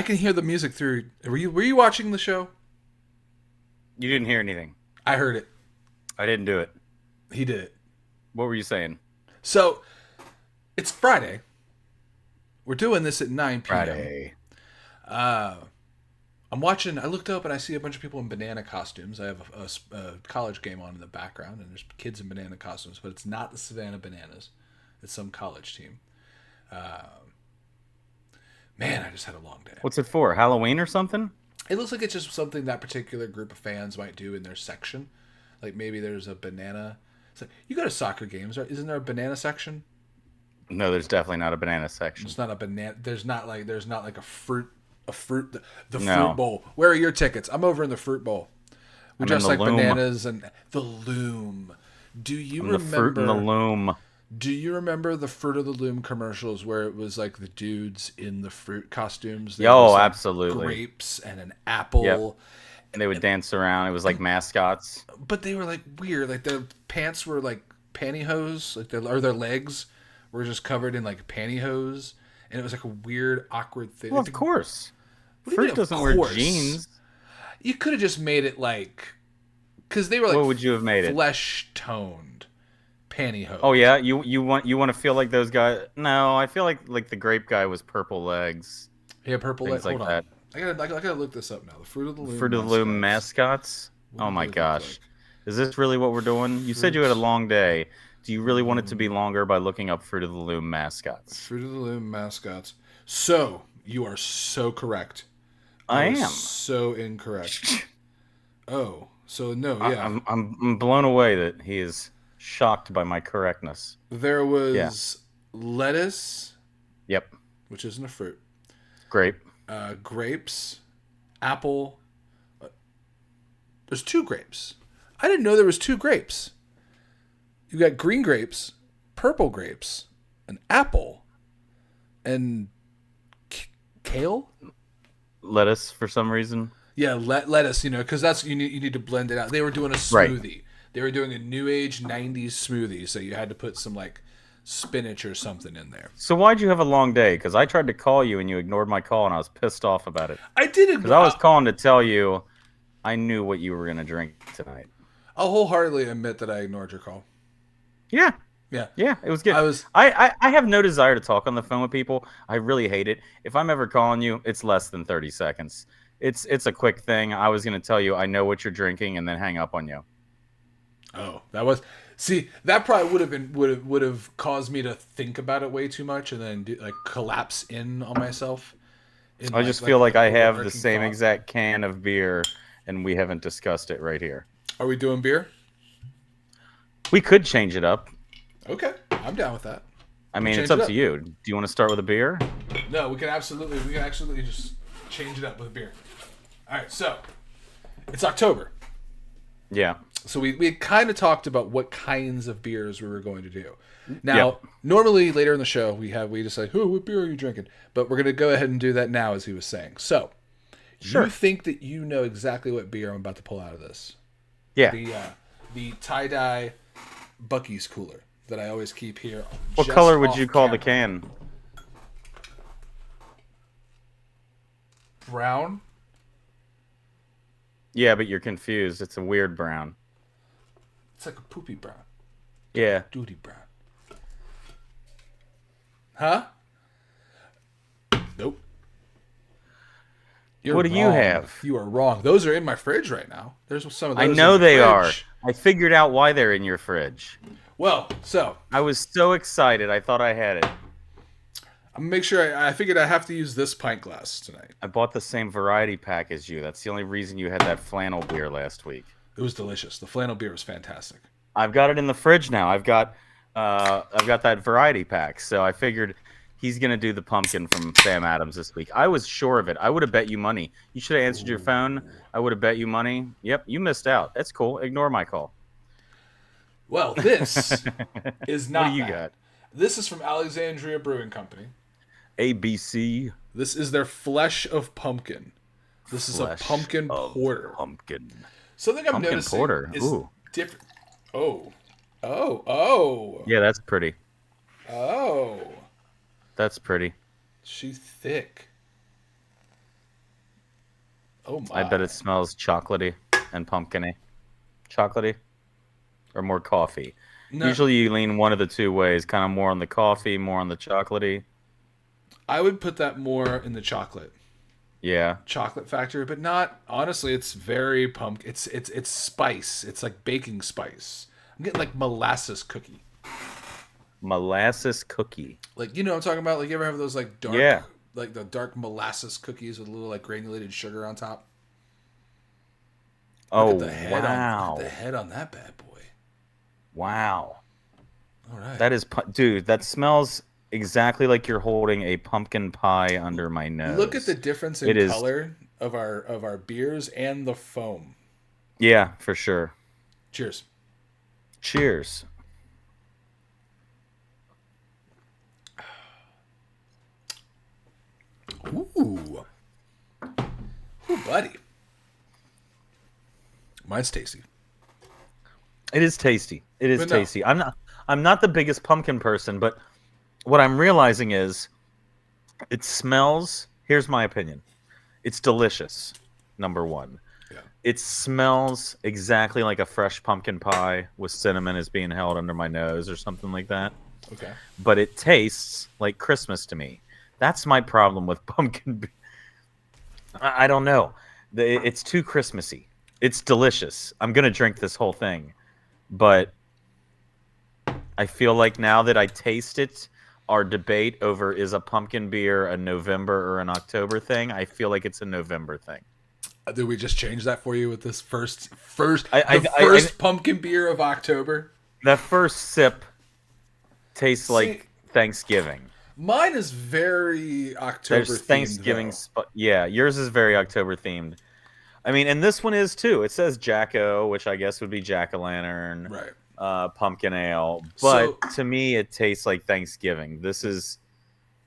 I can hear the music through. Were you watching the show? You didn't hear anything. I heard it. I didn't do it. He did it. What were you saying? So it's Friday. We're doing this at 9 p.m. Friday. Uh, I'm watching. I looked up and I see a bunch of people in banana costumes. I have a college game on in the background, and there's kids in banana costumes, but it's not the Savannah Bananas. It's some college team. Uh, Man, I just had a long day. What's it for? Halloween or something? It looks like it's just something that particular group of fans might do in their section. Like maybe there's a banana. So you go to soccer games, right? Isn't there a banana section? No, there's definitely not a banana section. It's not a banana. There's not like a fruit the fruit No, bowl. Where are your tickets? I'm over in the fruit bowl. We I'm in dress the like loom. bananas and the loom. Do you I'm the fruit in the remember? loom. Do you remember the Fruit of the Loom commercials where it was like the dudes in the fruit costumes? There Yo, was like absolutely. grapes and an Yep. apple, And they would dance around. It was like mascots. but they were like weird. Like their pants were like pantyhose, their legs were just covered in like pantyhose, and it was like a weird, awkward thing. Well, Like, of course. what do you Fruit mean? Of doesn't wear course, jeans. you could have just made it like because they were like What would you have made it? flesh toned Oh pantyhose. yeah, you want to feel like those guys? No, I feel like the grape guy was purple legs, Yeah, purple. things Hold like on, that. I gotta look this up now. The Fruit of the Loom Fruit of the Loom mascots. mascots. What Oh do my they look like? gosh, is this really what we're doing? You said you had a Fruit long day. Do you really want it to be Loom. longer by looking up Fruit of the Loom mascots? Fruit of the Loom mascots. So you are so correct. I I was am. so incorrect. Oh, so no, I, yeah. I'm blown away that he is shocked by my correctness. There Yeah. was lettuce, Yep. which isn't a fruit. Grape. Grapes, apple. There's two grapes. I didn't know there was two grapes. You got green grapes, purple grapes, an apple, and kale. Lettuce for some reason. Yeah, lettuce. Because that's you need to blend it out. They were doing a Right. smoothie. They were doing a new age '90s smoothie, so you had to put some like spinach or something in there. So why'd you have a long day? Because I tried to call you and you ignored my call, and I was pissed off about it. I did Because ignore. I was calling to tell you I knew what you were gonna drink tonight. I'll wholeheartedly admit that I ignored your call. Yeah, Yeah, yeah, it was good. I was. I have no desire to talk on the phone with people. I really hate it. If I'm ever calling you, it's less than 30 seconds. It's a quick thing. I was gonna tell you I know what you're drinking and then hang up on you. Oh, that was. See, that probably would have caused me to think about it way too much and then like collapse in on myself in I like just feel like like an I have the overarching same thought. exact can of beer and we haven't discussed it right here. Are we doing beer? We could change it up. Okay, I'm down with that. I We mean, it's change it up to up. you. Do you want to start with a beer? No, we can absolutely just change it up with a beer. All right, so it's October. Yeah. So we kind of talked about what kinds of beers we were going to do. Now, Yep. normally later in the show we just say, "Oh, what beer are you drinking?" But we're gonna go ahead and do that now, as he was saying. So, you Sure. think that you know exactly what beer I'm about to pull out of this? Yeah. The tie dye Bucky's cooler that I always keep here. What Just color would off you call the camera. can? Brown. Yeah, but you're confused. It's a weird brown. It's like a poopy brown, Yeah. duty brown. Huh? Nope. You're What do you wrong. have? You are wrong. Those are in my fridge right now. There's some of I those in know the they are. fridge. I figured out why they're in your fridge. Well, so I was so excited. I thought I had it. I'm gonna make sure I figured I have to use this pint glass tonight. I bought the same variety pack as you. That's the only reason you had that flannel beer last week. It was delicious. The flannel beer was fantastic. I've got it in the fridge now. I've got that variety pack. So I figured he's gonna do the pumpkin from Sam Adams this week. I was sure of it. I would have bet you money. You should have answered your phone. I would have bet you money. Yep, you missed out. That's cool. Ignore my call. Well, this is What do not you that. got? This is from Alexandria Brewing Company. ABC This is their Flesh of Pumpkin. This is a Flesh pumpkin of porter. Pumpkin. Something I'm Pumpkin noticing porter. is Ooh. different. Oh, oh, Yeah, that's pretty. oh. That's pretty. She's thick. Oh I bet my. it smells chocolatey and pumpkiny. Chocolatey or more coffee. No, Usually you lean one of the two ways, kind of more on the coffee, more on the chocolatey. I would put that more in the Yeah. chocolate factor, but not honestly. It's very pumpkin. It's spice. It's like baking spice. I'm getting like molasses cookie. Molasses cookie. Like you know what I'm talking about. Like you ever have those like Yeah. like the dark molasses cookies with a little like granulated sugar on top. Oh, Look at the wow. head on that bad boy. Wow. All right. That is, dude, that smells exactly like you're holding a pumpkin pie under my Look at the nose. difference in It is, color of our beers and the foam. yeah, for sure. Cheers. Cheers. Ooh. Ooh, buddy. Mine's tasty. It is tasty. It is But no. tasty. I'm not the biggest pumpkin person, but what I'm realizing is it smells, here's my opinion. It's delicious. Number 1. Yeah. It smells exactly like a fresh pumpkin pie with cinnamon is being held under my nose or something like that. Okay. But it tastes like Christmas to me. That's my problem with pumpkin. I don't know. It's too Christmassy. It's delicious. I'm gonna drink this whole thing, but I feel like now that I taste it, our debate over is a pumpkin beer a November or an October thing. I feel like it's a November thing. Did we just change that for you with this I, the I, I first pumpkin beer of October? that first sip tastes See, like Thanksgiving. mine is very October There's themed Thanksgiving. though. Yeah, yours is very October themed. I mean, and this one is too. It says Jacko, which I guess would be Jack o' Lantern, Right. pumpkin ale. But So to me, it tastes like Thanksgiving. This is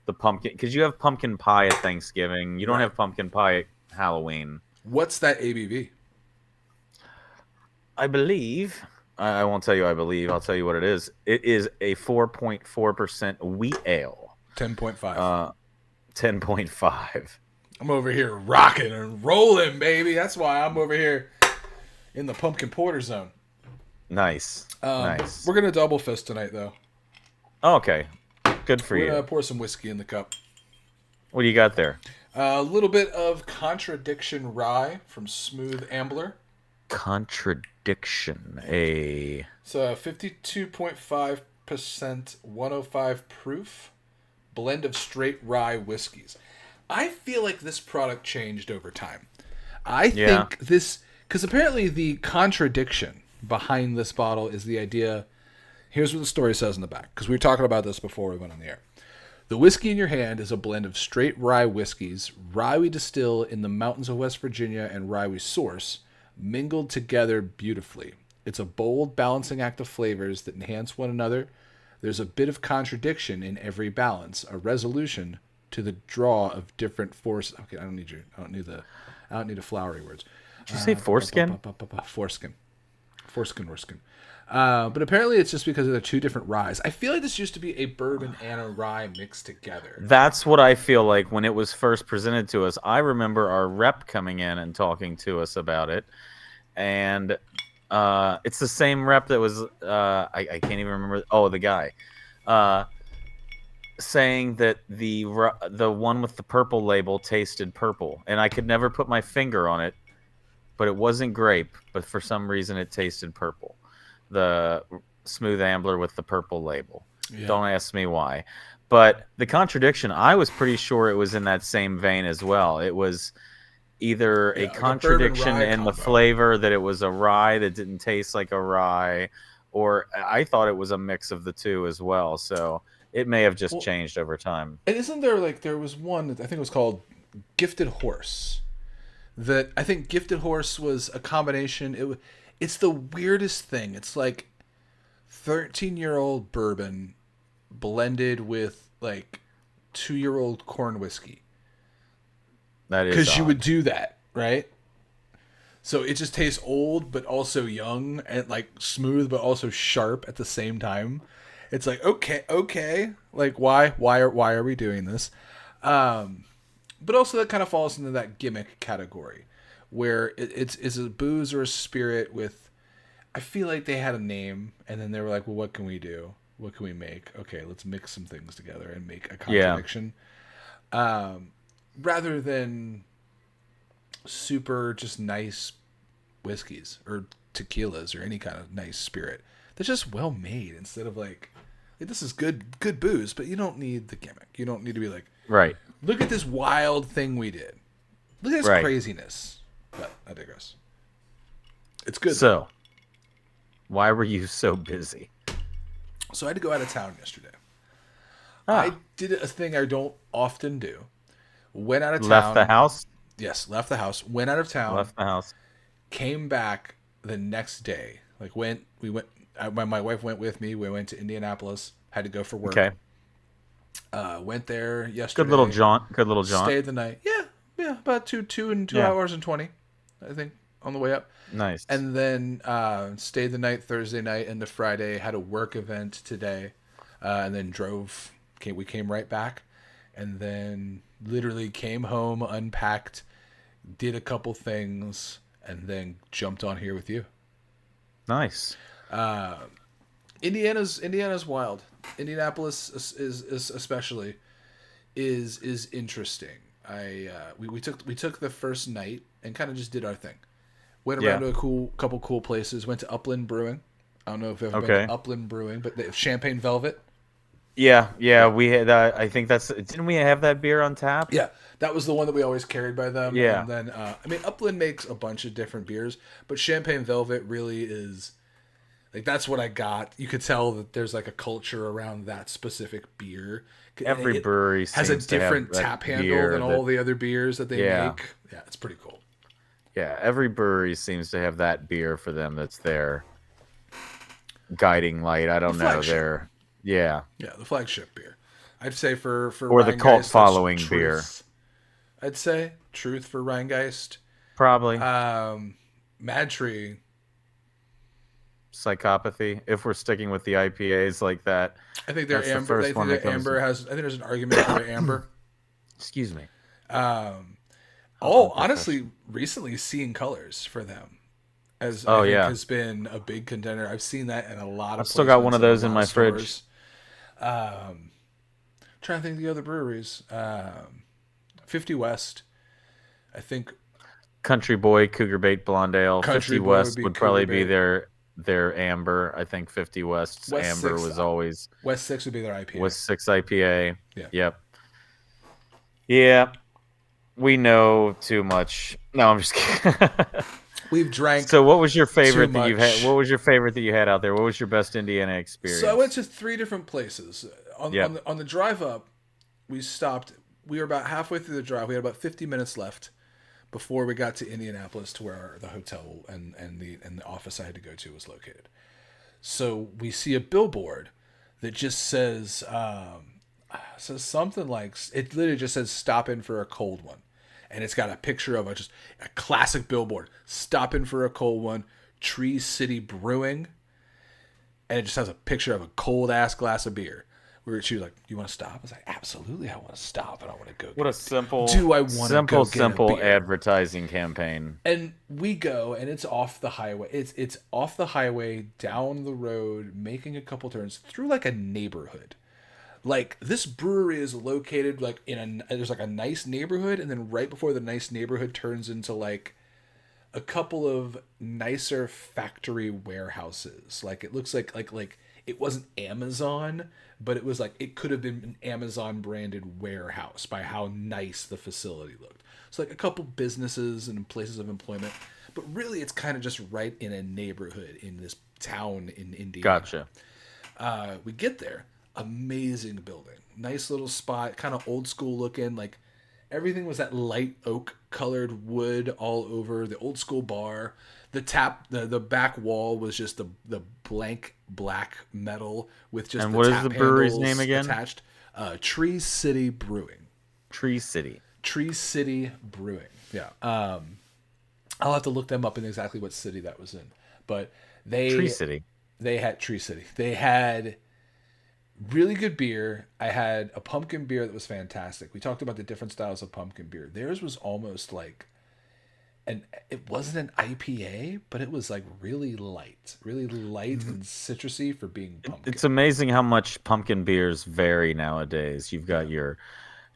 the pumpkin because you have pumpkin pie at Thanksgiving. You don't right. have pumpkin pie at Halloween. What's that ABV? I believe. I won't tell you. I believe. I'll tell you what it is. It is a 4.4% wheat ale. 10.5. 10.5. I'm over here rocking and rolling, baby. That's why I'm over here in the pumpkin porter zone. Nice. Nice. We're gonna double fist tonight, though. Okay. Good for We're gonna you. pour some whiskey in the cup. What do you got there? A little bit of Contradiction Rye from Smooth Ambler. Contradiction. A It's a 52.5%, 105 proof blend of straight rye whiskeys. I feel like this product changed over time. I Yeah. think this, because apparently the contradiction behind this bottle is the idea. Here's what the story says in the back, because we were talking about this before we went on the air. The whiskey in your hand is a blend of straight rye whiskeys, rye we distill in the mountains of West Virginia and rye we source, mingled together beautifully. It's a bold, balancing act of flavors that enhance one another. There's a bit of contradiction in every balance, a resolution to the draw of different forces. Okay, I don't need the flowery words. Did you say foreskin? Foreskin. Foreskin. But apparently it's just because of the two different ryes. I feel like this used to be a bourbon and a rye mixed together. That's what I feel like when it was first presented to us. I remember our rep coming in and talking to us about it. And it's the same rep that was, I can't even remember. Oh, the guy. Saying that the one with the purple label tasted purple. And I could never put my finger on it. But it wasn't grape. But for some reason it tasted purple. The Smooth Ambler with the purple label. Yeah. Don't ask me why. But the contradiction, I was pretty sure it was in that same vein as well. It was either a contradiction in the flavor that it was a rye that didn't taste like a rye, or I thought it was a mix of the two as well. So it may have just changed over time. And isn't there there was one that I think it was called Gifted Horse. That I think Gifted Horse was a combination. It's the weirdest thing. It's like 13-year-old bourbon blended with like 2-year-old corn whiskey. That is because you would do that, right? So it just tastes old but also young and like smooth but also sharp at the same time. It's like okay, like why are we doing this? But also that kind of falls into that gimmick category. where it's a booze or a spirit with. I feel like they had a name, and then they were like, "Well, what can we do? What can we make? Okay, let's mix some things together and make a Yeah. contradiction." Rather than super just nice whiskeys or tequilas or any kind of nice spirit, they're just well made. Instead of like this is good booze, but you don't need the gimmick. You don't need to be like, Right. look at this wild thing we did. Look at this Right. craziness. But I digress. It's good. So, why were you so busy? So I had to go out of town yesterday. I Ah, did a thing I don't often do. Went out of town. left the house. Yes, left the house. Went out of town. Left the house. Came back the next day. Like we went. My wife went with me. We went to Indianapolis. Had to go for work. Okay. Went there yesterday. Good little jaunt. Good little jaunt. Stayed the night. Yeah, about two Yeah. hours and 20, I think, on the way up. Nice. And then stayed the night Thursday night into Friday. Had a work event today, and then drove. We came right back, and then literally came home, unpacked, did a couple things, and then jumped on here with you. Nice. Indiana's wild. Indianapolis is especially is interesting. We took the first night and kind of just did our thing. Went around to a couple cool places. Went to Upland Brewing. I don't know if you've ever been to Upland Brewing, but they have Champagne Velvet. Yeah. We had. I think that's. Didn't we have that beer on tap? Yeah, that was the one that we always carried by them. Yeah. And then Upland makes a bunch of different beers, but Champagne Velvet really is like that's what I got. You could tell that there's like a culture around that specific beer. Every brewery has a seems to have different that tap handle beer than all the other beers that they Yeah. make. Yeah, it's pretty cool. Yeah, every brewery seems to have that beer for them that's their guiding light. I don't know. flagship. Yeah. Yeah, the flagship beer. I'd say for Or the Rheingeist, cult that's following Truth. beer. I'd say Truth for Rheingeist. Probably. Mad Tree. Psychopathy. If we're sticking with the IPAs like that. I think they're That's the amber. I first think one that their comes amber has. I think there's an argument for the amber. Excuse me. Honestly, recently Seeing Colors for them as I think has been a big contender. I've seen that in a lot of. I've still got one of those in my fridge. Trying to think of the other breweries. 50 West, I think. Country Boy, Cougar Bait, Blonde Ale. Country 50 Boy West would would be probably Cougar be their amber. I think 50 West's West amber 6, was always West 6 would be their IPA. West 6 IPA. Yeah. Yep. Yeah. We know too much. No, I'm just kidding. We've drank. So, what was your favorite that you've had? What was your favorite that you had out there? What was your best Indiana experience? So I went to 3 different places. On the drive up, we stopped. We were about halfway through the drive. We had about 50 minutes left before we got to Indianapolis, to where the hotel and the office I had to go to was located. So we see a billboard that just says something like, it literally just says "Stop in for a cold one," and it's got a picture of just a classic billboard. Stop in for a cold one, Tree City Brewing, and it just has a picture of a cold ass glass of beer. She was like, "You want to stop?" I was like, "Absolutely, I want to stop, and I want to go." What a simple, do I want to go get simple a beer? advertising campaign. And we go, and it's off the highway. It's off the highway, down the road, making a couple turns through like a neighborhood. Like this brewery is located like there's like a nice neighborhood, and then right before the nice neighborhood turns into like a couple of nicer factory warehouses. Like it looks like it wasn't Amazon, but it was like it could have been an Amazon branded warehouse by how nice the facility looked. So like a couple businesses and places of employment, but really it's kind of just right in a neighborhood in this town in Indiana. Gotcha. We get there, amazing building, nice little spot, kind of old school looking. Like everything was that light oak colored wood all over. The old school bar, the back wall was just the blank black metal with just. And the what tap is the brewery's name again? Attached. Tree City Brewing. Tree City Brewing. Yeah. I'll have to look them up in exactly what city that was in, but Tree City. They had Tree City. They had really good beer. I had a pumpkin beer that was fantastic. We talked about the different styles of pumpkin beer. Theirs was almost like and it wasn't an IPA, but it was like really light and citrusy for being It's pumpkin. amazing how much pumpkin beers vary nowadays. Yeah.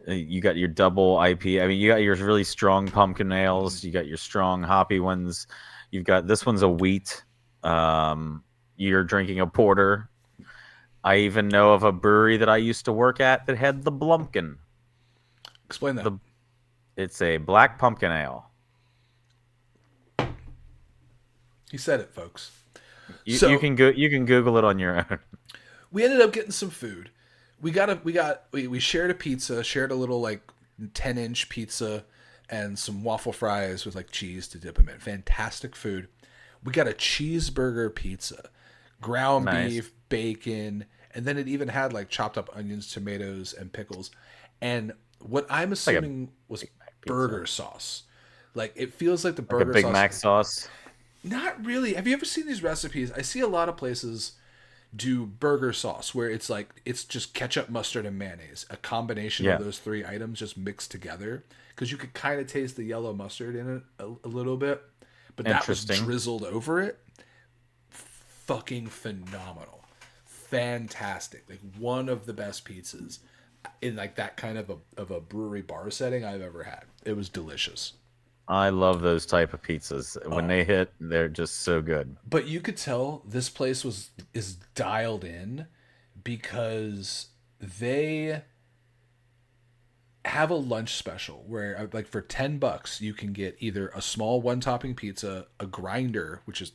You got your double IP. I mean, you got your really strong pumpkin ales. You got your strong hoppy ones. You've got this one's a wheat. You're drinking a porter. I even know of a brewery that I used to work at that had the Blumpkin. Explain that. The It's a black pumpkin ale. He said it, folks. You So can go you can Google it on your own. we ended up getting some food. We shared a pizza, shared a little like 10-inch pizza and some waffle fries with like cheese to dip them in. Fantastic food. We got a cheeseburger pizza, ground Nice. beef, bacon, and then it even had like chopped up onions, tomatoes, and pickles. And what I'm It's like a assuming was Big Mac pizza. burger sauce. Like it feels like the Like a burger Big sauce. Mac sauce. Not really. Have you ever seen these recipes? I see a lot of places do burger sauce where it's like it's just ketchup, mustard, and mayonnaise, a combination of Yeah. those three items just mixed together. Because you could kind of taste the yellow mustard in it a little bit, but that was Interesting. drizzled over it. Fucking phenomenal, fantastic. Like one of the best pizzas in like that kind of a brewery bar setting I've ever had. It was delicious. I love those type of pizzas. When Oh, they hit, they're just so good. but you could tell this place is dialed in because they have a lunch special where like for $10 you can get either a small one topping pizza, a grinder, which is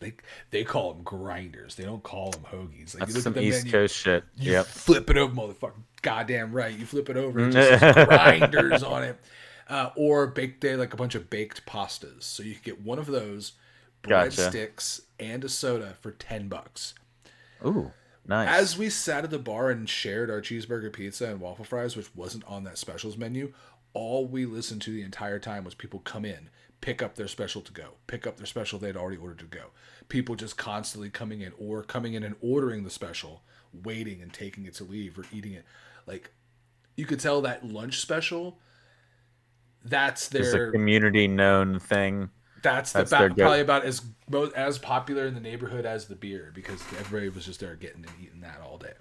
they call them grinders, they don't call them hoagies. Like you That's look at some the East menu, Coast shit. you Yep. flip it over, motherfucker, goddamn right, you flip it over, it just says grinders on it. Or baked day, like a bunch of baked pastas, so you can get one of those, Gotcha. breadsticks and a soda for $10. Ooh, As nice. we sat at the bar and shared our cheeseburger pizza and waffle fries, which wasn't on that specials menu, all we listened to the entire time was people come in, pick up their special to go, pick up their special they'd already ordered to go. People just constantly coming in or coming in and ordering the special, waiting and taking it to leave or eating it. Like you could tell that lunch special, that's Is a their community known thing. That's their go. probably about as popular in the neighborhood as the beer because everybody was just there getting and eating that all day.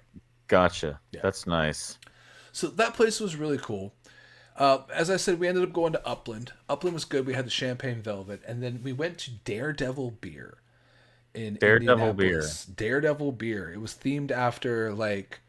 Gotcha. Yeah. That's nice. So that place was really cool. As I said, we ended up going to Upland. Upland was good. We had the Champagne Velvet, and then we went to Daredevil Beer in Daredevil beer. Indianapolis. Daredevil Beer. It was themed after like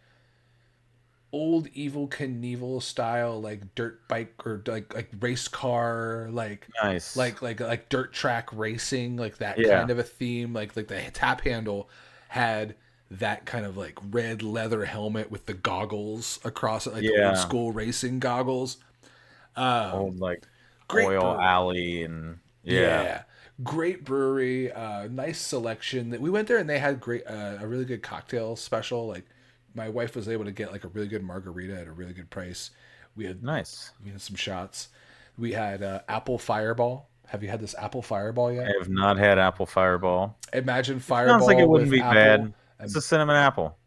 old Evil Knievel style, like dirt bike or like race car, Nice. like dirt track racing, like that Yeah. kind of a theme. Like the tap handle had that kind of like red leather helmet with the goggles across it, like the old Yeah. school racing goggles. Old like Great oil brewery. alley and yeah. Yeah. Great brewery, nice selection. That we went there and they had a really good cocktail special. Like my wife was able to get like a really good margarita at a really good price. We had Nice. we had some shots. We had apple fireball. Have you had this apple fireball I yet? have not had apple fireball. Imagine Sounds like it fireball wouldn't with be apple, bad. It's a cinnamon apple.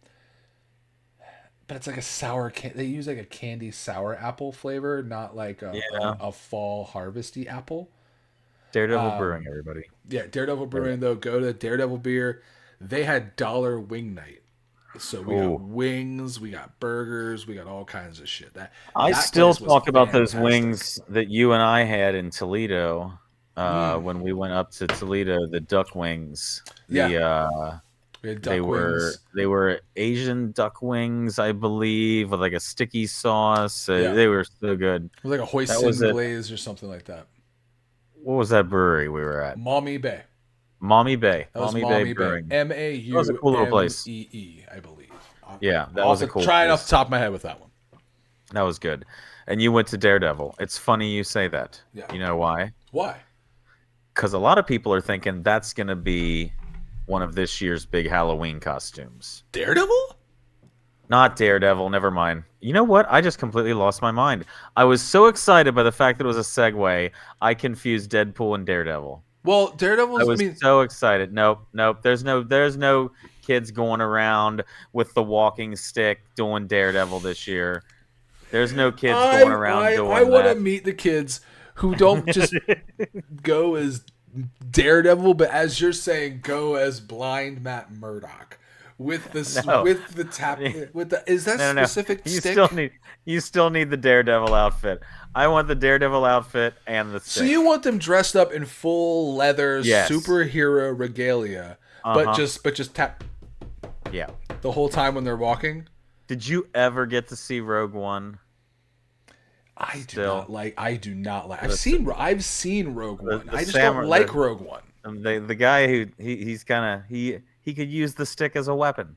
but it's like a sour they use like a candy sour apple flavor, not like Yeah. a fall harvesty apple. Daredevil Brewing, everybody. Yeah, Daredevil Brewing though. Go to Daredevil Beer. They had dollar wing night, so we got Ooh. wings, we got burgers, we got all kinds of shit. I That still place was talk about those fantastic. wings that you and I had in Toledo Mm, when we went up to Toledo, the duck wings. yeah, we had They duck were wings. they were Asian duck wings, I believe, with like a sticky sauce. Yeah, They were so good. it was like a That was hoisin it. glaze or something like that. What was that brewery we were at? Maumee Bay. Mommy Bay. That was Mommy Bay Maumee Bay. Brewing. That was a cool little place. Maumee, I believe. Yeah, that I'll was have a to cool try it off the place. top of my head with that one. That was good. And you went to Daredevil. It's funny you say that. Yeah. You know why? Why? Because a lot of people are thinking that's going to be one of this year's big Halloween costumes. Daredevil? Not Daredevil, never mind. You know what? I just completely lost my mind. I was so excited by the fact that it was a segue, I confused Deadpool and Daredevil. Well, I Daredevil's. I was mean, so excited. Nope. There's no kids going around with the walking stick doing Daredevil this year. There's no kids going around I doing want to that. meet the kids who don't just go as Daredevil, but as you're saying, go as blind Matt Murdock with this No. with the tap with the is that No, no, no. specific You stick? still need the Daredevil outfit. I want the Daredevil outfit and the So stick. you want them dressed up in full leather Yes. superhero regalia, but just tap Yeah. the whole time when they're walking? Did you ever get to see Rogue One? I Still. do not like. I've seen Rogue One. the I just samurai- don't like the- Rogue One. The guy who he's kind of he could use the stick as a weapon.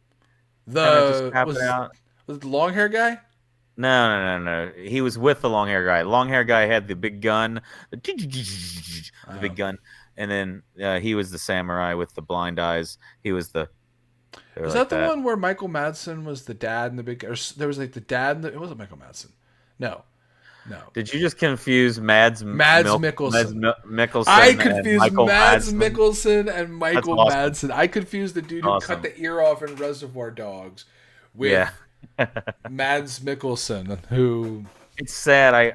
Kinda just The tap it out. was it the long hair guy? No. He was with the long hair guy. Long hair guy had the big gun, the big gun, and then he was the samurai with the blind eyes. He was the. Is that the one where Michael Madsen was the dad in the big? Or there was like the dad. It wasn't Michael Madsen. No. Did you just confuse Mads Mikkelsen? Mikkelsen? I confused Michael Mads Madsen? Mikkelsen and Michael That's Madsen. I confused the dude who cut the ear off in Reservoir Dogs with Mads Mikkelsen, who. It's sad.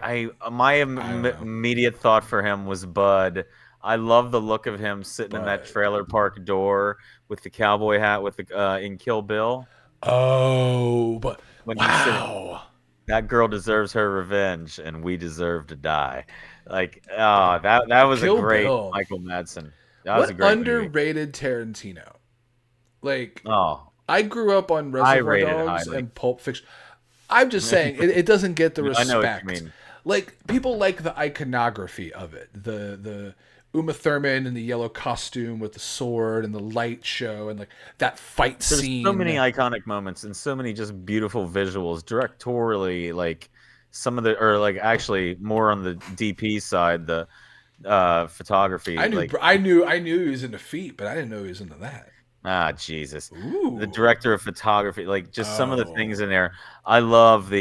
My immediate thought for him was Bud. I love the look of him sitting in that trailer park door with the cowboy hat with the in Kill Bill. Oh, but When wow. That girl deserves her revenge, and we deserve to die. Like, that was Kill a great Bill. Michael Madsen. That was a great underrated movie. Tarantino. Like, Oh, I grew up on Reservoir Dogs and Pulp Fiction. I'm just saying it doesn't get the respect. I know what you mean. Like, people like the iconography of it. The Uma Thurman in the yellow costume with the sword and the light show and like that fight scene. There's so many iconic moments and so many just beautiful visuals directorially. Like some of the, or like actually more on the DP side, the photography. I knew he was into feet, but I didn't know he was into that. Ah, Jesus. Ooh. The director of photography, like just some of the things in there. I love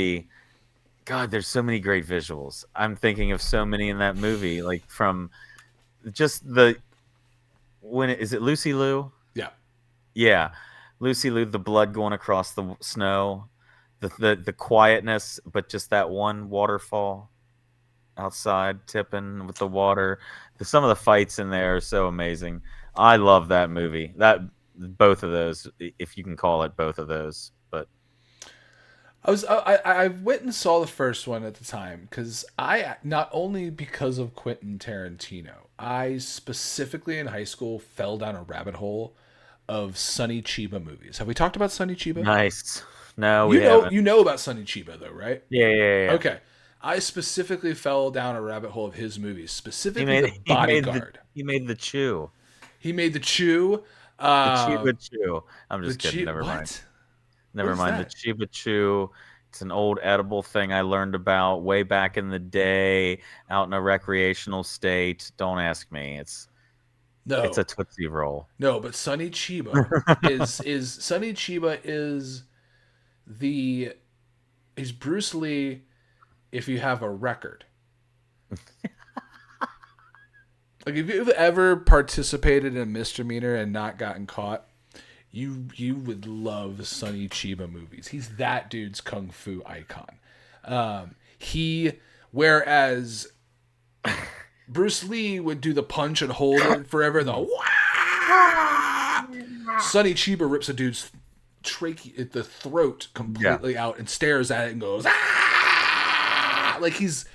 God, there's so many great visuals. I'm thinking of so many in that movie, like from just is it Lucy Liu? Yeah. Yeah. Lucy Liu, the blood going across the snow, the quietness, but just that one waterfall outside tipping with the water. Some of the fights in there are so amazing. I love that movie. Both of those, if you can call it both of those. But I went and saw the first one at the time because not only because of Quentin Tarantino, I specifically in high school fell down a rabbit hole of Sonny Chiba movies. Have we talked about Sonny Chiba? Nice. No, we haven't. You know about Sonny Chiba though, right? Yeah. Okay. I specifically fell down a rabbit hole of his movies, specifically The Bodyguard. He made the Chew. He made the Chew. The Chiba Chew. I'm just kidding. Never mind. Never mind. That? The Chiba Chew. It's an old edible thing I learned about way back in the day out in a recreational state. Don't ask me. It's a Tootsie Roll. No, but Sonny Chiba is Bruce Lee if you have a record. Like if you've ever participated in a misdemeanor and not gotten caught, you would love Sonny Chiba movies. He's that dude's kung fu icon. Whereas Bruce Lee would do the punch and hold it forever. Sonny Chiba rips a dude's the throat completely out and stares at it and goes ah! Like he's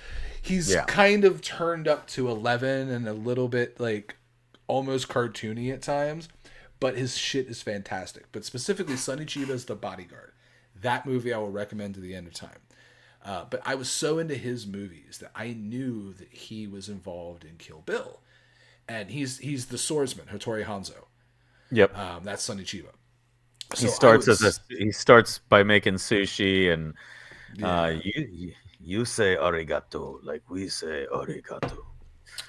kind of turned up to 11 and a little bit like almost cartoony at times. But his shit is fantastic. But specifically, Sonny Chiba's The Bodyguard. That movie I will recommend to the end of time. But I was so into his movies that I knew that he was involved in Kill Bill. And he's the swordsman, Hattori Hanzo. Yep. That's Sonny Chiba. So he starts by making sushi and you say arigato like we say arigato.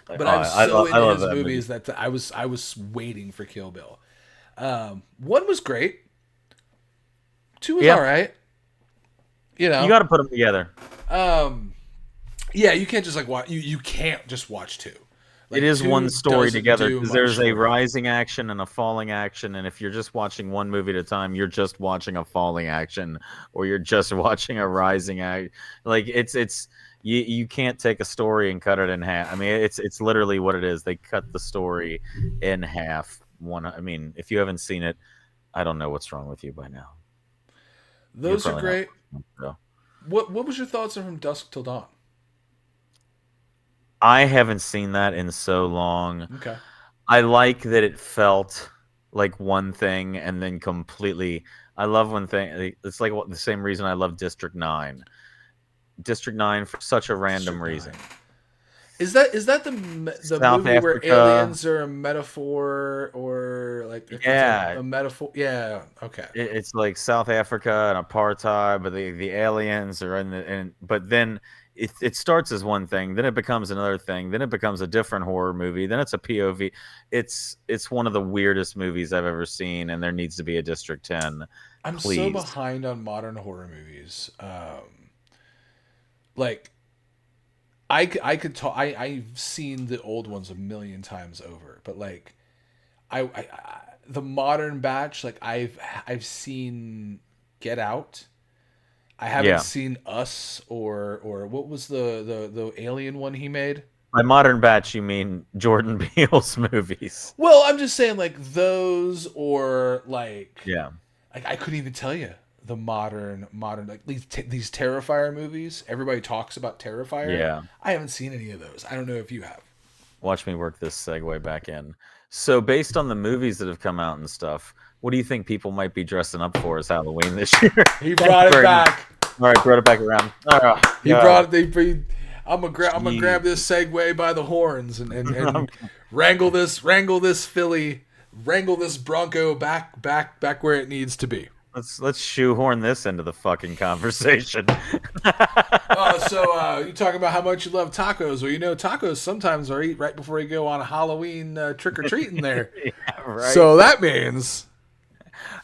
But I'm so into his movies that I was waiting for Kill Bill. One was great. Two was all right. You know, you got to put them together. Yeah, you can't just like watch. You can't just watch two. Like, it is one story together because there's a rising action and a falling action, and if you're just watching one movie at a time, you're just watching a falling action, or you're just watching a rising act. Like it's You can't take a story and cut it in half. I mean, it's literally what it is. They cut the story in half. I mean, if you haven't seen it, I don't know what's wrong with you by now. You're Those are probably not. great. So. What was your thoughts on From Dusk Till Dawn? I haven't seen that in so long. Okay. I like that it felt like one thing and then completely. I love one thing. It's like the same reason I love District 9. District 9 for such a random District reason. 9. Is that the South movie where Africa. aliens are a metaphor, or like if it's Yeah, a metaphor? Yeah. Okay. it's like South Africa and apartheid, but the aliens are in but then it starts as one thing, then it becomes another thing, then it becomes a different horror movie, then it's a POV. It's one of the weirdest movies I've ever seen, and there needs to be a District 10, I'm so please. behind on modern horror movies. Like I could talk. I've seen the old ones a million times over, but like the modern batch, like I've seen Get Out. I haven't Yeah, seen Us, or what was the alien one he made. by modern batch you mean Jordan Peele's movies. Well, I'm just saying like those, or Yeah, like I couldn't even tell you the modern like these Terrifier movies. Everybody talks about Terrifier. yeah. I haven't seen any of those. I don't know if you have. Watch me work this segue back in. So, based on the movies that have come out and stuff, what do you think people might be dressing up for as Halloween this year? He Thank brought you it very much. back. All right, brought it back around. Oh, He God. brought it. I'm gonna grab this segue by the horns and wrangle this filly, wrangle this Bronco back where it needs to be. Let's shoehorn this into the fucking conversation. So you talking about how much you love tacos? Well, you know tacos sometimes are eat right before you go on a Halloween trick or treating there. Yeah, right. So that means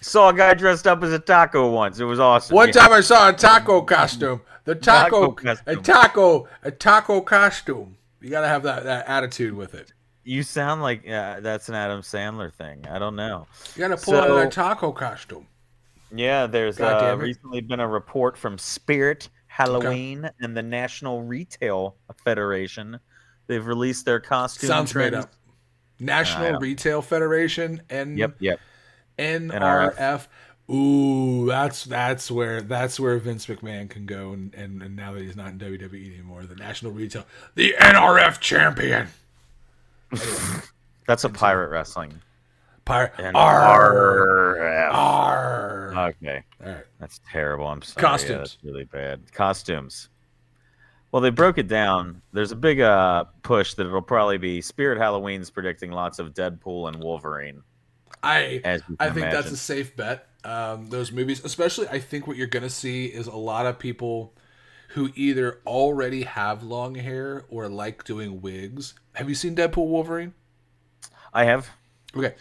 Saw a guy dressed up as a taco once. It was awesome. one Yeah. time I saw a taco costume. The Taco a taco costume. You gotta have that attitude with it. You sound like that's an Adam Sandler thing. I don't know. You gotta pull out a So taco costume. yeah, there's God damn it. recently been a report from Spirit Okay. Halloween and the National Retail Federation. They've released their costume Sounds made trends. up. National Retail Federation, Yep, yep. NRF. NRF. Ooh, that's where Vince McMahon can go, and now that he's not in WWE anymore, the National Retail, the NRF champion. That's a pirate wrestling. Pirate. Arr, NRF. arr. Okay. All right. That's terrible. I'm sorry. Costumes. Yeah, that's really bad. Costumes. Well, they broke it down. There's a big push that it'll probably be Spirit Halloween's predicting lots of Deadpool and Wolverine, I as you I can think that's imagine. a safe bet. Those movies, especially, I think what you're gonna see is a lot of people who either already have long hair or like doing wigs. Have you seen Deadpool Wolverine? I have Okay,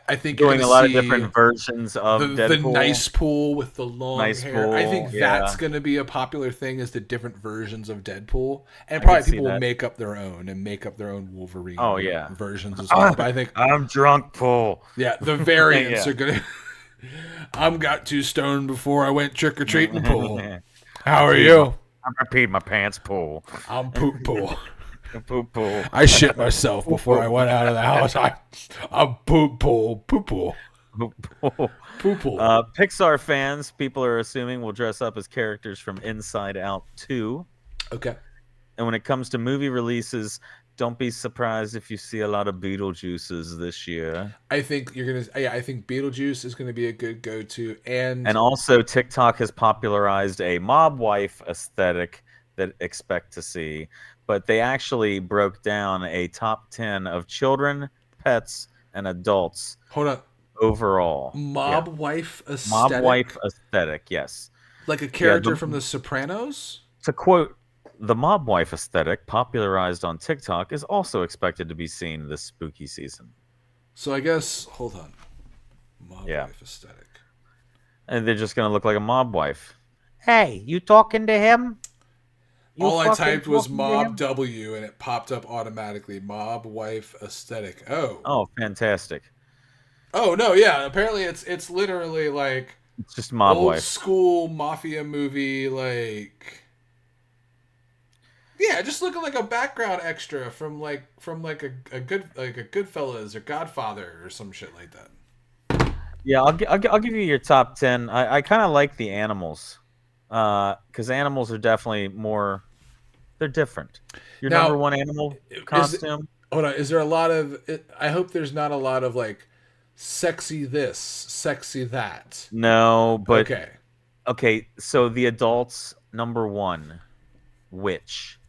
I think you're doing gonna a lot of see different versions of the Deadpool. nice pool with the long Nice hair. I pool, think yeah. that's gonna be a popular thing, is the different versions of Deadpool, and I can probably see people will that. make up their own and make up their own Oh Wolverine yeah. versions as well. But I think, I'm drunk, Pool. yeah, the variants Yeah. are gonna. I'm got too stoned before I went trick or treating. Pool. How are you? I peed my pants, Pool. I'm poop pool. Poop, Pool. I shit myself before I went out of the house. I'm poop pool. Poop pool. Pool. Poop pool. Pixar fans, people are assuming, will dress up as characters from Inside Out 2. Okay. And when it comes to movie releases, don't be surprised if you see a lot of Beetlejuices this year. I think you're gonna. Yeah, I think Beetlejuice is gonna be a good go-to, and And also, TikTok has popularized a mob wife aesthetic that expect to see. But they actually broke down a top 10 of children, pets, and adults hold on. overall. Yeah. Mob wife Mob aesthetic, wife aesthetic, yes. like a Yeah, character from The Sopranos. to quote, the mob wife aesthetic, popularized on TikTok, is also expected to be seen this spooky season. So I guess hold on. Mob Yeah. wife aesthetic. And they're just going to look like a mob wife. Hey, you talking to him? You All I fucking typed was talking to mob him? W, and it popped up automatically. Mob wife aesthetic. Oh. Oh, fantastic. Oh no, yeah. Apparently it's literally like It's just mob old wife. school mafia movie, like Yeah, just looking like a background extra from a good like a Goodfellas or Godfather or some shit like that. Yeah, I'll give you your top 10. I kind of like the animals, because animals are definitely more. They're different. Your number Now, one animal is costume? hold on, is there a lot of? I hope there's not a lot of like sexy this, sexy that. No, but Okay, okay. So the adults number one, witch.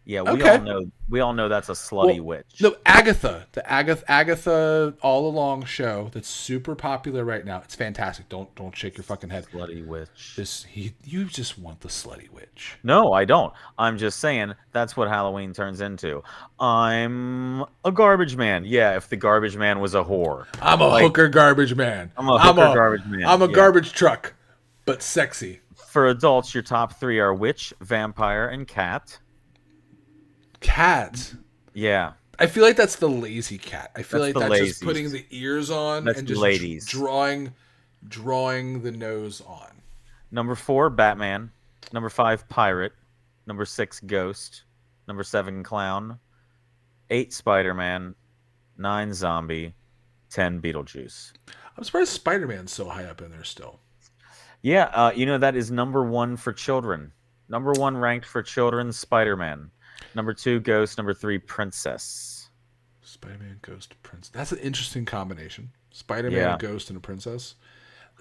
Yeah, we all okay. know. We all know that's a slutty Well, witch. no, Agatha, the Agatha all along show that's super popular right now. It's fantastic. Don't shake your fucking head. Slutty witch. You just want the slutty witch. No, I don't. I'm just saying that's what Halloween turns into. I'm a garbage man. Yeah, if the garbage man was a whore. I'm a Like hooker garbage man. I'm a hooker garbage I'm man. a Yeah. garbage truck, but sexy. For adults, your top three are witch, vampire, and cat. Cat. Yeah, I feel like that's the lazy cat. I feel that's like the that's just putting lazies. the ears on That's and the just ladies. drawing the nose on. Number 4, Batman. Number 5, pirate. Number 6, ghost. Number 7, clown. 8, Spider-Man. 9, zombie. 10, Beetlejuice. I'm surprised Spider-Man's so high up in there still. Yeah, that is number 1 for children. Number 1 ranked for children, Spider-Man. Number 2, ghost. Number 3, princess. Spider-Man, Ghost, Princess. That's an interesting combination. Spider-Man, a Yeah. ghost, and a princess.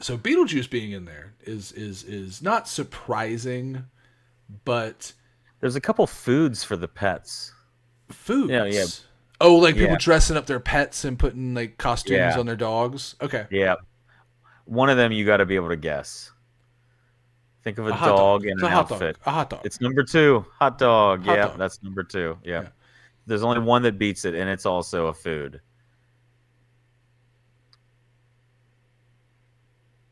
So Beetlejuice being in there is not surprising, but There's a couple foods for the pets. Yeah, foods. Oh, like people yeah, dressing up their pets and putting like costumes yeah, on their dogs. Okay, yeah. One of them you got to be able to guess. Think of a a hot dog. dog in It's an a hot dog. outfit. A hot dog. It's number 2, hot dog. Hot Yeah, dog. that's number 2. Yeah. Yeah. There's only one that beats it, and it's also a food.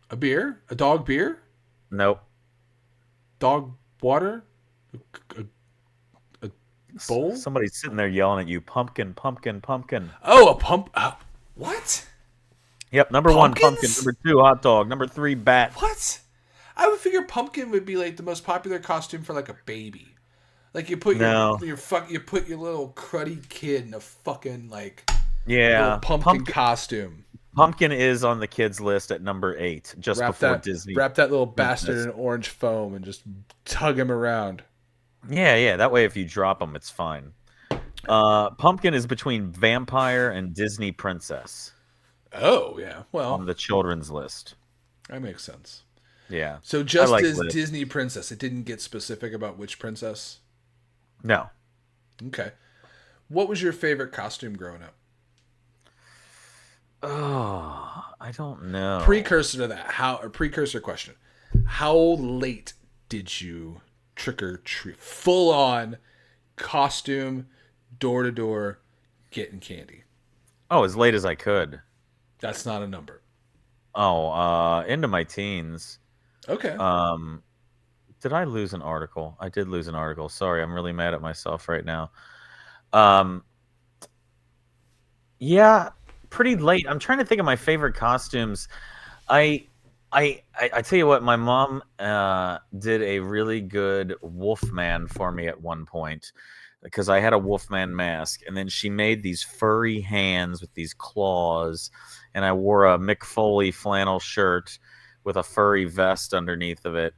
A beer. A dog beer. Nope. Dog water. A, a bowl. Somebody's sitting there yelling at you, pumpkin, pumpkin, pumpkin. Oh, a pump. What? Yep, number 1, pumpkin. Pumpkins? Number 2, hot dog. Number 3, bat. What? I would figure pumpkin would be like the most popular costume for like a baby. Like you put No. you put your little cruddy kid in a fucking like little Yeah. pumpkin costume. Pumpkin is on the kids list at number 8, just before Disney. Wrap that little bastard Princess. in orange foam and just tug him around. Yeah. That way, if you drop them, it's fine. Pumpkin is between vampire and Disney princess Oh yeah, on well the children's list. that makes sense. Yeah. So I just like as lists. Disney princess, it didn't get specific about which princess. No. Okay, what was your favorite costume growing up? Oh, I don't know. Precursor to that, precursor question: how late did you trick or treat? Full on costume, door to door, getting candy. Oh, as late as I could. That's not a number. Oh, into my teens. Okay. Did I lose an article? I did lose an article. Sorry, I'm really mad at myself right now. Um, yeah, pretty late. I'm trying to think of my favorite costumes. I tell you what, my mom did a really good Wolfman for me at one point because I had a Wolfman mask, and then she made these furry hands with these claws, and I wore a Mick Foley flannel shirt with a furry vest underneath of it.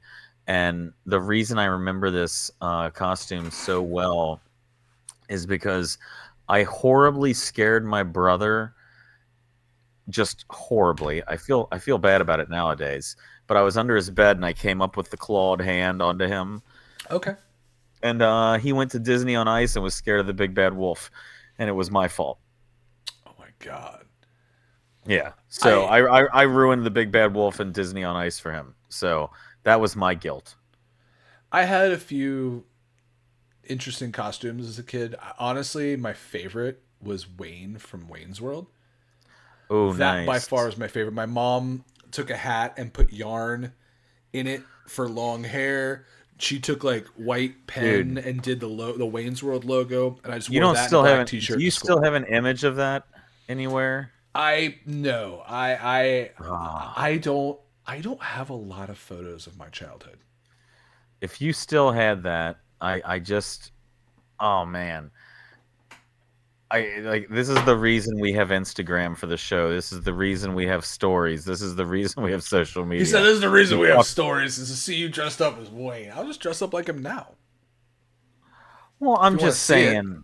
And the reason I remember this costume so well is because I horribly scared my brother, just horribly. I feel bad about it nowadays, but I was under his bed and I came up with the clawed hand onto him, Okay. and he went to Disney on Ice and was scared of the big bad wolf, and it was my fault. Oh my god. Yeah, so I ruined the big bad wolf and Disney on Ice for him. So that was my guilt. I had a few interesting costumes as a kid. Honestly, my favorite was Wayne from Wayne's World. Oh, That by nice. far is my favorite. My mom took a hat and put yarn in it for long hair. She took like white pen Dude. and did the Wayne's World logo, and I just You wore don't that in a still black have t-shirt. do you to school. still have an image of that anywhere? I no, Ah. I don't have a lot of photos of my childhood. If you still had that, I just Oh man. This is the reason we have Instagram for the show. This is the reason we have stories. This is the reason we have social He said, media. "This is the reason We we have talk- stories is to see you dressed up as Wayne." I'll just dress up like him now. well, If I'm you want to just see it, saying.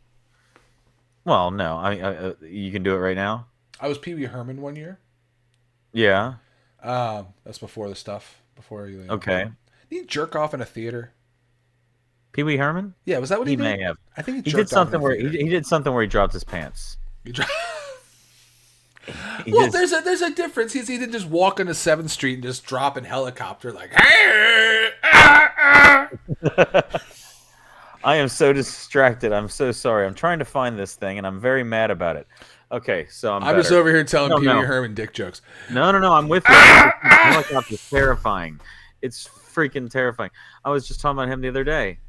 Well, no, you can do it right now. I was Pee Wee Herman one year. Yeah. That's before the stuff. Before you know. Okay. Did he jerk off in a theater? Pee Wee Herman. Yeah, was that what he He did? may have. I think he He did jerked off in something a where theater. he did something where he dropped his pants. He Well, just, there's a difference. He didn't just walk into 7th Street and just drop in helicopter like, "Hey, ah, ah." I am so distracted. I'm so sorry. I'm trying to find this thing, and I'm very mad about it. Okay, so I'm just over here telling No, Pee Wee no. Herman dick jokes. No, I'm with you. Helicopter's terrifying. It's freaking terrifying. I was just talking about him the other day.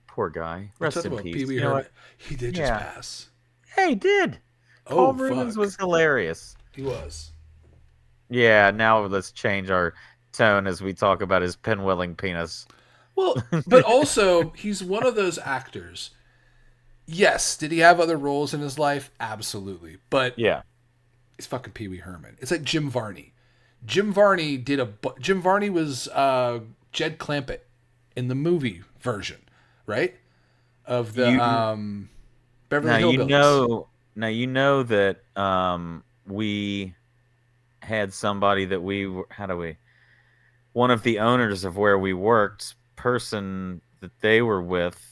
Poor guy. I'm Rest talking in about peace. Pee Wee You know Herman. what? He did just Yeah. pass. Hey, he did. Oh, Paul Rubens fuck. was hilarious. He was. Yeah, now let's change our tone as we talk about his pinwheeling penis. Well, but also, he's one of those actors. Yes, did he have other roles in his life? Absolutely. But Yeah. he's fucking Pee Wee Herman. It's like Jim Varney. Jim Varney Jim Varney was Jed Clampett in the movie version, right? Of the Beverly Hillbillies. Now you know that we had somebody that one of the owners of where we worked, person that they were with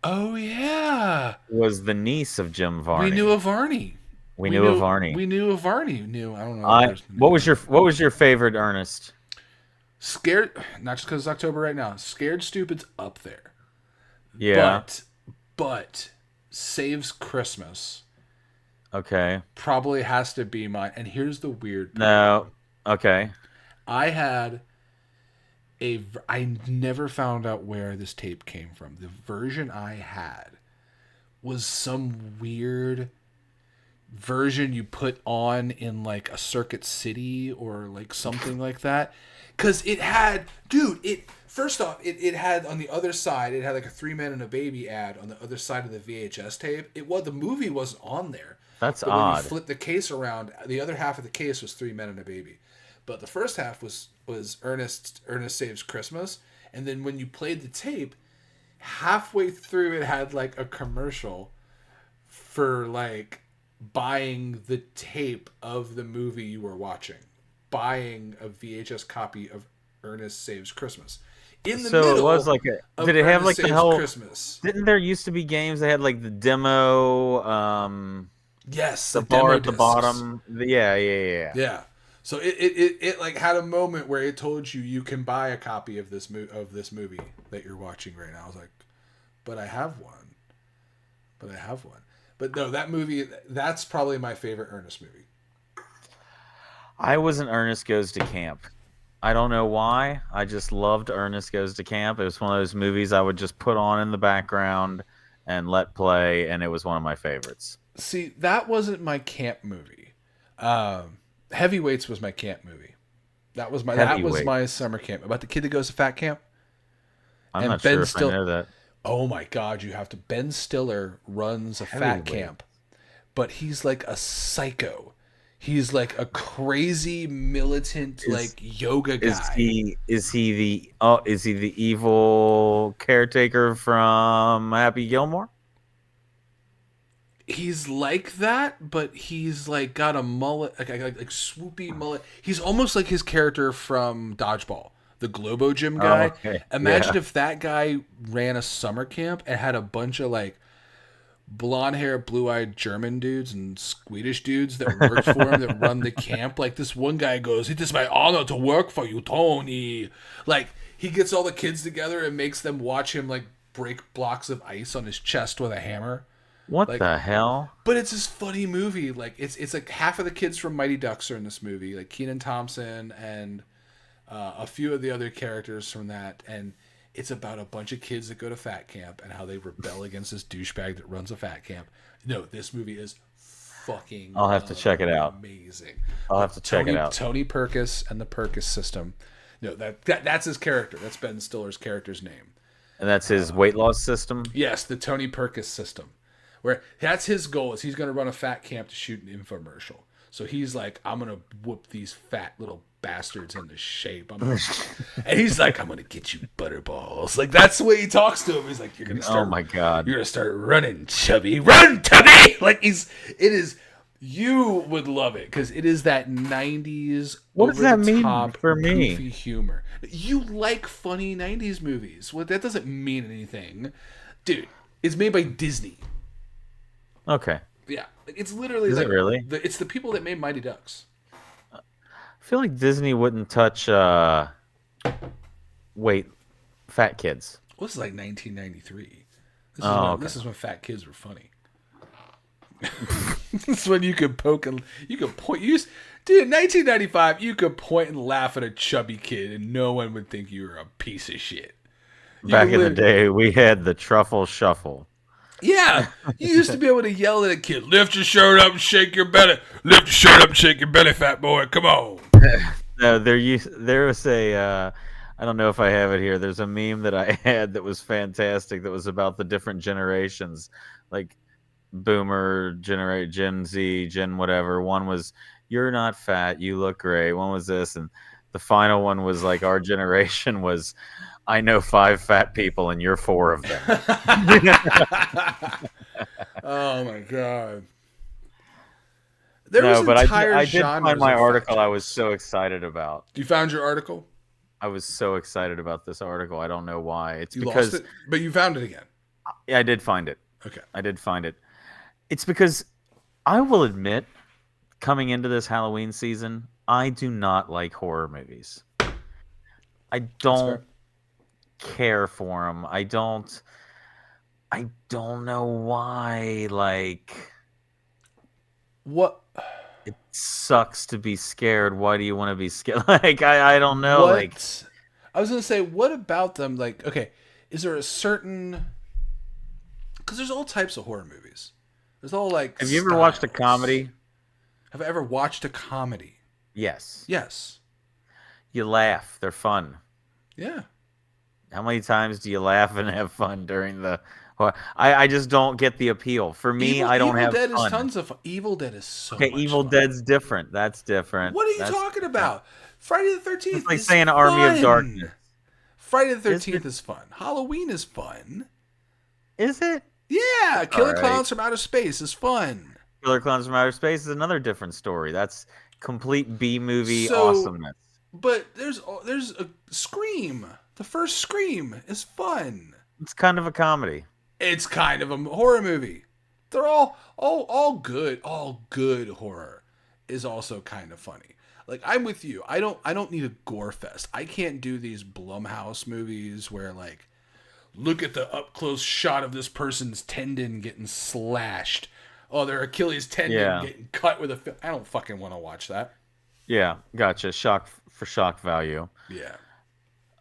Oh yeah, was the niece of Jim Varney. we knew a Varney. We knew a Varney. We knew a Varney. I don't know. The person who What knew. was your favorite Ernest? Scared? Not just because it's October right now. Scared Stupid's up there. Yeah. But Saves Christmas Okay. probably has to be mine. And here's the weird part. No. Okay. I never found out where this tape came from. The version I had was some weird version you put on in like a Circuit City or like something like that. Because it had, first off, it had on the other side, it had like a 3 Men and a Baby ad on the other side of the VHS tape. The movie wasn't on there. That's But when odd. you flip the case around, the other half of the case was 3 Men and a Baby. But the first half was Ernest Saves Christmas. And then when you played the tape, halfway through it had like a commercial for like buying the tape of the movie you were watching. Buying a VHS copy of Ernest Saves Christmas. In the So middle it was like of did it have Ernest like the Saves whole Christmas. Didn't there used to be games that had like the demo Yes, the demo bar at the discs. bottom? Yeah. Yeah. So it like had a moment where it told you can buy a copy of this movie that you're watching right now. I was like, but I have one. But no, that movie, that's probably my favorite Ernest movie. I was an Ernest Goes to Camp. I don't know why. I just loved Ernest Goes to Camp. It was one of those movies I would just put on in the background and let play, and it was one of my favorites. See, that wasn't my camp movie. Heavyweights was my camp movie. That was my summer camp. About the kid that goes to fat camp. I'm And not Ben sure if I know that. Oh my God, you have to. Ben Stiller runs a fat Heavyweight. camp, but he's like a psycho. He's like a crazy militant like yoga guy. Is he the evil caretaker from Happy Gilmore? He's like that, but he's like got a mullet, like swoopy mullet. He's almost like his character from Dodgeball, the Globo Gym guy. Oh, okay. Imagine Yeah. if that guy ran a summer camp and had a bunch of like blonde hair, blue eyed German dudes and Swedish dudes that worked for him that run the camp. Like this one guy goes, "It is my honor to work for you, Tony." Like he gets all the kids together and makes them watch him like break blocks of ice on his chest with a hammer. What Like- the hell? But it's this funny movie. Like it's like half of the kids from Mighty Ducks are in this movie, like Kenan Thompson and a few of the other characters from that. And it's about a bunch of kids that go to fat camp and how they rebel against this douchebag that runs a fat camp. No, this movie is fucking. I'll have to check it out. Amazing. I'll have to check it out. Tony Perkis and the Perkis System. No, that's his character. That's Ben Stiller's character's name. And that's his weight loss system. Yes, the Tony Perkis system, where that's his goal is he's going to run a fat camp to shoot an infomercial. So he's like, I'm going to whoop these fat little bastards into shape. And he's like, I'm going to get you butterballs. Like that's the way he talks to him. He's like, you're going to start. Oh my god! You're going to start running, chubby. Run, chubby. Like it is. You would love it because it is that 90s What does that mean top for me? goofy humor. You like funny 90s movies. Well, that doesn't mean anything. Dude, it's made by Disney. Okay. Yeah. It's literally Is like it really? It's the people that made Mighty Ducks. I feel like Disney wouldn't touch fat kids. Well, this is like 1993. Okay. This is when fat kids were funny. This is when you could poke and you could point. Dude, in 1995, you could point and laugh at a chubby kid, and no one would think you were a piece of shit. Back in the day, we had the truffle shuffle. Yeah, you used to be able to yell at a kid, "Lift your shirt up and shake your belly. Lift your shirt up and shake your belly, fat boy. Come on." No, there was a. I don't know if I have it here. There's a meme that I had that was fantastic. That was about the different generations, like Boomer, Gen Z, Gen whatever. One was, "You're not fat, you look great." One was this, and the final one was like, our generation was, "I know 5 fat people and you're 4 of them." Oh my god! I did find my article. I was so excited about. You found your article? I was so excited about this article. I don't know why. It's you because lost it, but you found it again. Yeah, I did find it. Okay, I did find it. It's because I will admit, coming into this Halloween season, I do not like horror movies. I don't care for them. I don't know why. Like, what? It sucks to be scared. Why do you want to be scared? Like, I don't know. What? Like, I was gonna say, what about them? Like, okay, is there a certain? Because there's all types of horror movies. There's all like. Have you ever watched a comedy? Have I ever watched a comedy? Yes. Yes. You laugh. They're fun. Yeah. How many times do you laugh and have fun during the? I just don't get the appeal. For me, I don't have fun. Evil Dead is tons of fun. Evil Dead is so much Evil fun. Dead's different. That's different. What are you talking about? Friday the 13th It's like is saying fun. Army of Darkness. Friday the 13th is fun. Halloween is fun. Is it? Yeah. Killer Clowns from Outer Space is fun. Killer Clowns from Outer Space is another different story. That's complete B-movie awesomeness. But there's a Scream. The first Scream is fun. It's kind of a comedy. It's kind of a horror movie. They're all good. All good horror is also kind of funny. Like, I'm with you. I don't need a gore fest. I can't do these Blumhouse movies where, like, look at the up close shot of this person's tendon getting slashed. Oh, their Achilles tendon getting cut with a. I don't fucking want to watch that. Yeah, gotcha. Shock value. Yeah.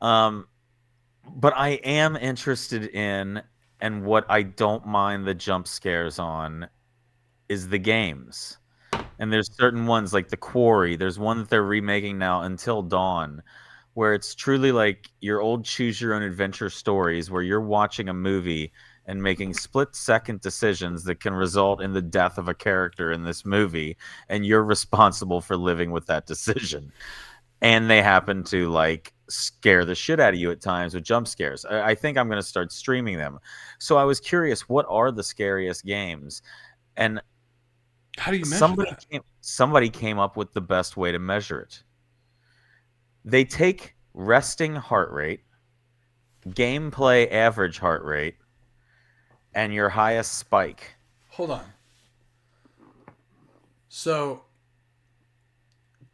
But I am interested in, and what I don't mind the jump scares on, is the games. And there's certain ones like The Quarry. There's one that they're remaking now, Until Dawn, where it's truly like your old choose your own adventure stories where you're watching a movie and making split-second decisions that can result in the death of a character in this movie, and you're responsible for living with that decision. And they happen to, like, scare the shit out of you at times with jump scares. I think I'm going to start streaming them. So I was curious, what are the scariest games? And how do you measure that? Somebody came up with the best way to measure it. They take resting heart rate, gameplay average heart rate, and your highest spike. Hold on. So,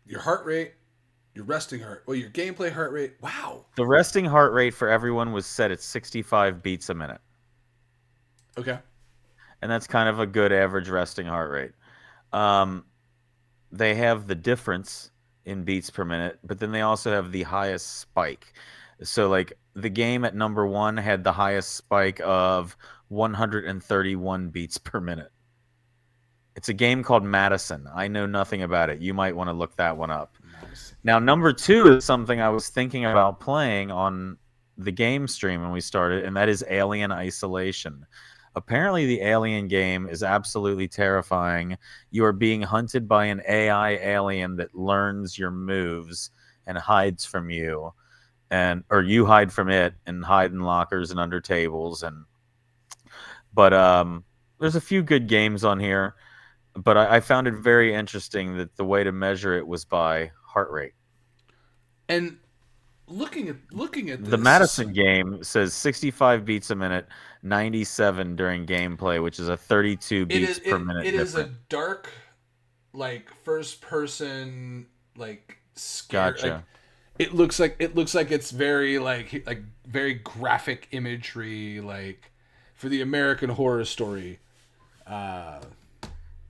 your heart rate, your resting heart, your gameplay heart rate. Wow. The resting heart rate for everyone was set at 65 beats a minute. Okay. And that's kind of a good average resting heart rate. They have the difference in beats per minute, but then they also have the highest spike. So, like, the game at number 1 had the highest spike of 131 beats per minute. It's a game called Madison. I know nothing about it. You might want to look that one up. Now, number 2 is something I was thinking about playing on the game stream when we started, and that is Alien Isolation. Apparently, the Alien game is absolutely terrifying. You are being hunted by an AI alien that learns your moves and hides from you, and or you hide from it and hide in lockers and under tables. And but there's a few good games on here, but I found it very interesting that the way to measure it was by heart rate. And looking at The this, Madison game says 65 beats a minute, 97 during gameplay, which is a 32 it beats is per it minute it is a difference. dark, like first person, like scare, like Gotcha. it looks like it's very like very graphic imagery, like for the American Horror Story uh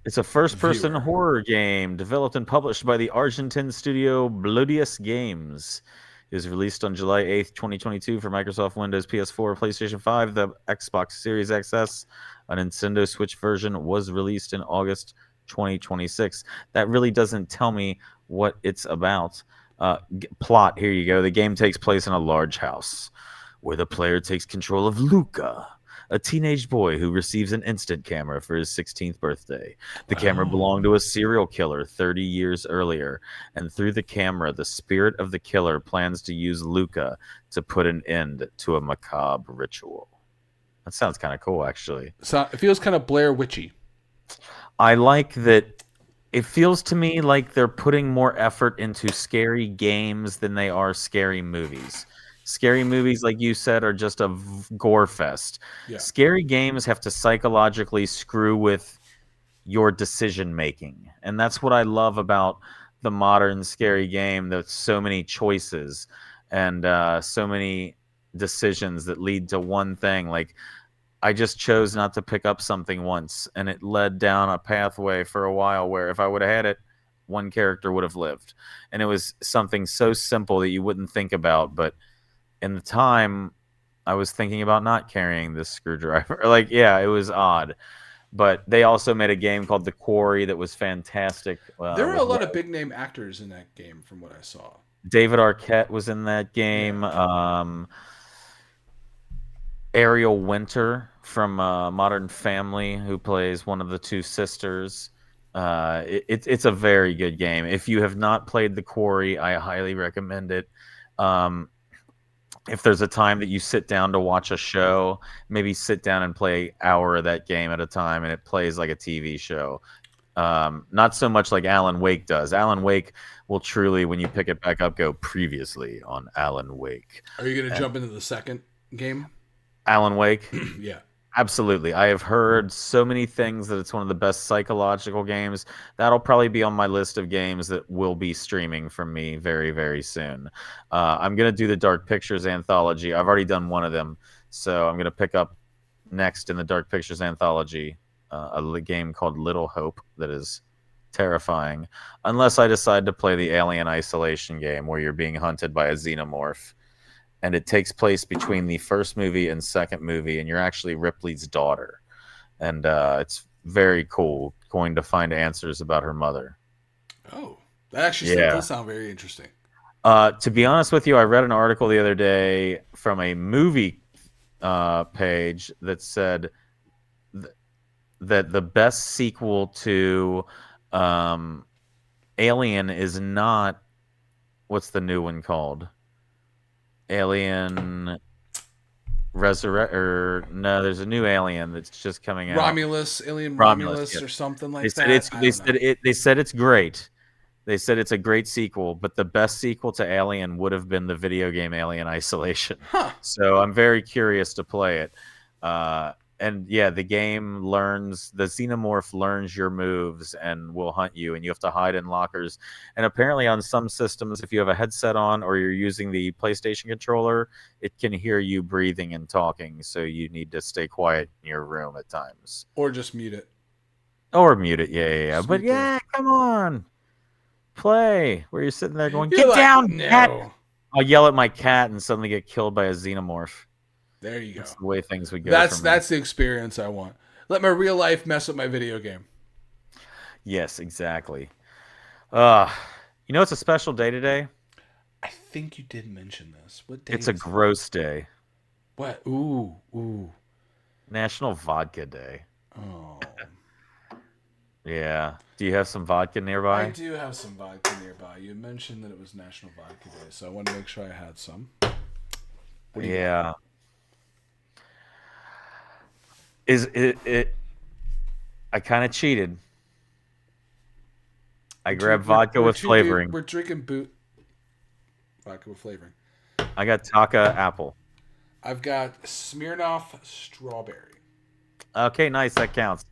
It's a first-person viewer. horror game developed and published by the Argentine studio Bloodius Games. It was released on July 8th, 2022 for Microsoft Windows, PS4, PlayStation 5, the Xbox Series XS. A Nintendo Switch version was released in August 2026. That really doesn't tell me what it's about. Plot, here you go. The game takes place in a large house where the player takes control of Luca, a teenage boy who receives an instant camera for his 16th birthday. The camera Wow. belonged to a serial killer 30 years earlier, and through the camera, the spirit of the killer plans to use Luca to put an end to a macabre ritual. That sounds kind of cool, actually. So it feels kind of Blair Witchy. I like that it feels to me like they're putting more effort into scary games than they are scary movies. Scary movies, like you said, are just a gore fest. Yeah. Scary games have to psychologically screw with your decision making. And that's what I love about the modern scary game. There's so many choices and so many decisions that lead to one thing. Like, I just chose not to pick up something once, and it led down a pathway for a while where if I would have had it, one character would have lived. And it was something so simple that you wouldn't think about. But in the time, I was thinking about not carrying this screwdriver. Like, yeah, it was odd. But they also made a game called The Quarry that was fantastic There were a with lot of big name actors in that game from what I saw. David Arquette was in that Yeah. game. Ariel Winter from Modern Family, who plays one of the two sisters. It's a very good game. If you have not played The Quarry, I highly recommend it. Um, if there's a time that you sit down to watch a show, maybe sit down and play an hour of that game at a time, and it plays like a TV show. Not so much like Alan Wake does. Alan Wake will truly, when you pick it back up, go previously on Alan Wake. Are you going to And jump into the second game? Alan Wake, Yeah. absolutely. I have heard so many things that it's one of the best psychological games. That'll probably be on my list of games that will be streaming from me very, very soon. I'm going to do the Dark Pictures anthology. I've already done one of them, so I'm going to pick up next in the Dark Pictures anthology a game called Little Hope that is terrifying, unless I decide to play the Alien Isolation game where you're being hunted by a xenomorph, and it takes place between the first movie and second movie, and you're actually Ripley's daughter, and it's very cool going to find answers about her mother. Oh, that actually still Yeah. does sound very interesting. To be honest with you, I read an article the other day from a movie page that said th- that the best sequel to um, Alien is not, what's the new one called? Alien Resurrect, or no, there's a new Alien that's just coming out. Alien Romulus, Romulus, yes. or something They like said that. it's I they don't said know. it they said it's great. They said it's a great sequel, but the best sequel to Alien would have been the video game Alien Isolation. Huh. So I'm very curious to play it. Uh, and yeah, the game learns, the xenomorph learns your moves and will hunt you, and you have to hide in lockers. And apparently, on some systems, if you have a headset on or you're using the PlayStation controller, it can hear you breathing and talking. So you need to stay quiet in your room at times Or just mute it. or mute it. Yeah, yeah, yeah. Just But mute the. yeah, come on, play where you're sitting there going, You're "Get like, down, cat!" no. I'll yell at my cat and suddenly get killed by a xenomorph. There you That's go. the way things would go for That's me. that's the experience I want. Let my real life mess with my video game. Yes, exactly. Uh, you know, it's a special day today. I think you did mention this. What day It's a is it? gross day. What? Ooh, ooh. National Vodka Day. Oh. Yeah. Do you have some vodka I nearby? do have some vodka nearby. You mentioned that it was National Vodka Day, so I wanted to make sure I had some. What do you got? Yeah. Is it I kind of cheated. I grabbed vodka with flavoring. We're drinking boot vodka with flavoring. I got Taka apple. I've got Smirnoff strawberry. Okay, nice. That counts.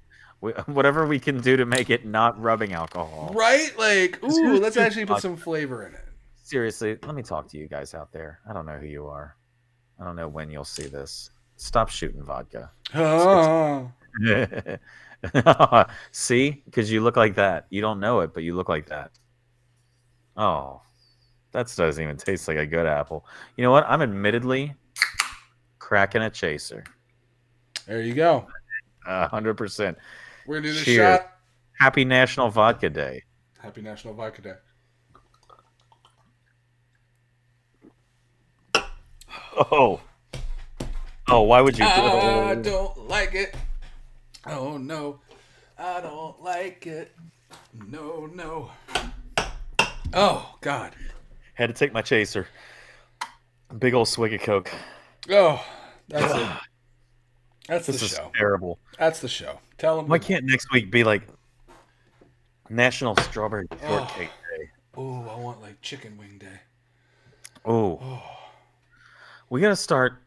Whatever we can do to make it not rubbing alcohol. Right? Like, 'Cause ooh, who's let's drinking actually put vodka? some flavor in it. Seriously, let me talk to you guys out there. I don't know who you are. I don't know when you'll see this. Stop shooting vodka. Ah. Seriously. See? Because you look like that. You don't know it, but you look like that. Oh, that doesn't even taste like a good apple. You know what? I'm admittedly cracking a chaser. There you go. 100%. We're gonna do the Cheers. shot. Happy National Vodka Day. Happy National Vodka Day. Oh. Oh, why would you? I don't like it. Oh no, I don't like it. No, no. Oh God. Had to take my chaser. Big old swig of Coke. Oh, that's it. That's This the is show. terrible. That's the show. Tell them. Why can't next week be like National Strawberry Oh, Shortcake Day? oh, I want like chicken wing day. Oh, Oh, we gotta start.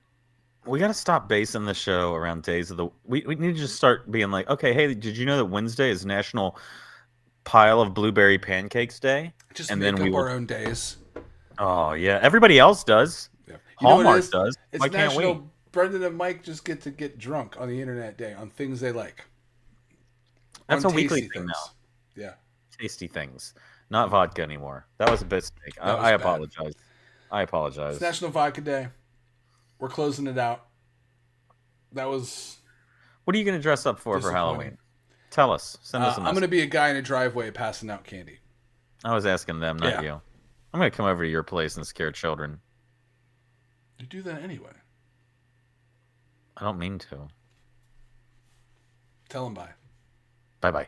We gotta stop basing the show around days of the. We need to just start being like, okay, hey, did you know that Wednesday is National Pile of Blueberry Pancakes Day? just And make then we up will. our own days. Oh yeah, everybody else does. Yeah. You know what it Hallmark is? does. It's Why can't we? National Brendan and Mike just get drunk on the internet day on things they like. That's On a weekly tasty thing now. things. Yeah. Tasty things, not vodka anymore. That was a mistake. That I was bad. apologize. I It's apologize. National Vodka Day. We're closing it out. That was What are you going to dress up for disappointing. Halloween? Tell us. Send us a I'm going to message. be a guy in a driveway passing out candy. I was asking them, not Yeah. you. I'm going to come over to your place and scare children. You do that anyway. I don't mean to. Tell them bye. Bye bye.